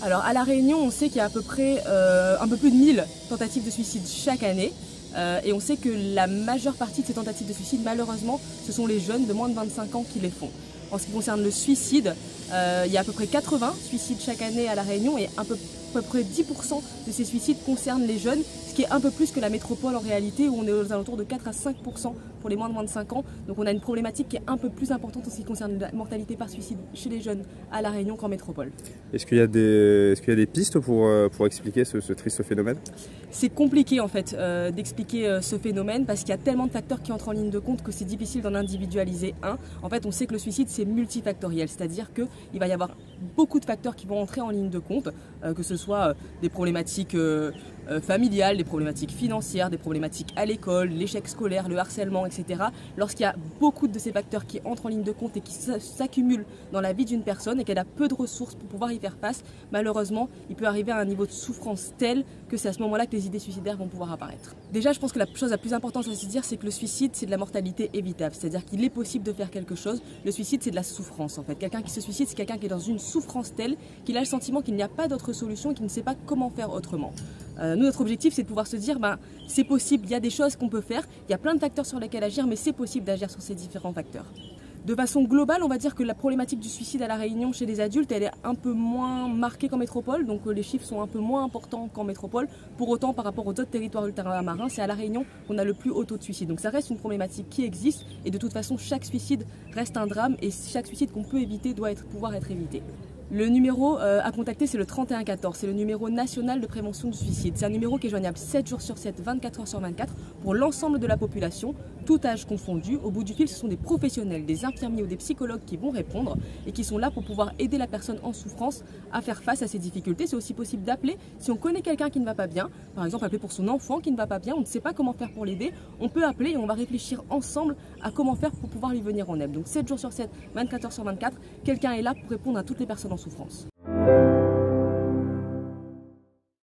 Alors à La Réunion, on sait qu'il y a à peu près un peu plus de 1000 tentatives de suicide chaque année. Et on sait que la majeure partie de ces tentatives de suicide, malheureusement, ce sont les jeunes de moins de 25 ans qui les font. En ce qui concerne le suicide, il y a à peu près 80 suicides chaque année à La Réunion et à peu près 10% de ces suicides concernent les jeunes, ce qui est un peu plus que la métropole en réalité, où on est aux alentours de 4 à 5% pour les moins de 25 ans. Donc on a une problématique qui est un peu plus importante en ce qui concerne la mortalité par suicide chez les jeunes à La Réunion qu'en métropole. Est-ce qu'il y a des pistes pour expliquer ce triste phénomène? C'est compliqué en fait d'expliquer ce phénomène parce qu'il y a tellement de facteurs qui entrent en ligne de compte que c'est difficile d'en individualiser un. En fait, on sait que le suicide c'est multifactoriel, c'est-à-dire qu'il va y avoir beaucoup de facteurs qui vont entrer en ligne de compte, que ce soit des problématiques familiales, des problématiques financières, des problématiques à l'école, l'échec scolaire, le harcèlement, etc. Lorsqu'il y a beaucoup de ces facteurs qui entrent en ligne de compte et qui s'accumulent dans la vie d'une personne et qu'elle a peu de ressources pour pouvoir y faire face, malheureusement, il peut arriver à un niveau de souffrance tel que c'est à ce moment-là que les idées suicidaires vont pouvoir apparaître. Déjà, je pense que la chose la plus importante à se dire, c'est que le suicide, c'est de la mortalité évitable. C'est-à-dire qu'il est possible de faire quelque chose. Le suicide, c'est de la souffrance, en fait. Quelqu'un qui se suicide, c'est quelqu'un qui est dans une souffrance telle qu'il a le sentiment qu'il n'y a pas d'autre solution et qu'il ne sait pas comment faire autrement. Nous, notre objectif, c'est de pouvoir se dire, c'est possible, il y a des choses qu'on peut faire, il y a plein de facteurs sur lesquels agir, mais c'est possible d'agir sur ces différents facteurs. De façon globale, on va dire que la problématique du suicide à La Réunion chez les adultes, elle est un peu moins marquée qu'en métropole, donc les chiffres sont un peu moins importants qu'en métropole. Pour autant, par rapport aux autres territoires ultramarins, c'est à La Réunion qu'on a le plus haut taux de suicide. Donc ça reste une problématique qui existe et de toute façon, chaque suicide reste un drame et chaque suicide qu'on peut éviter doit pouvoir être évité. Le numéro à contacter, c'est le 3114, c'est le numéro national de prévention du suicide. C'est un numéro qui est joignable 7 jours sur 7, 24 heures sur 24 pour l'ensemble de la population, tout âge confondu. Au bout du fil, ce sont des professionnels, des infirmiers ou des psychologues qui vont répondre et qui sont là pour pouvoir aider la personne en souffrance à faire face à ces difficultés. C'est aussi possible d'appeler si on connaît quelqu'un qui ne va pas bien, par exemple appeler pour son enfant qui ne va pas bien, on ne sait pas comment faire pour l'aider, on peut appeler et on va réfléchir ensemble à comment faire pour pouvoir lui venir en aide. Donc 7 jours sur 7, 24 heures sur 24, quelqu'un est là pour répondre à toutes les personnes en souffrance.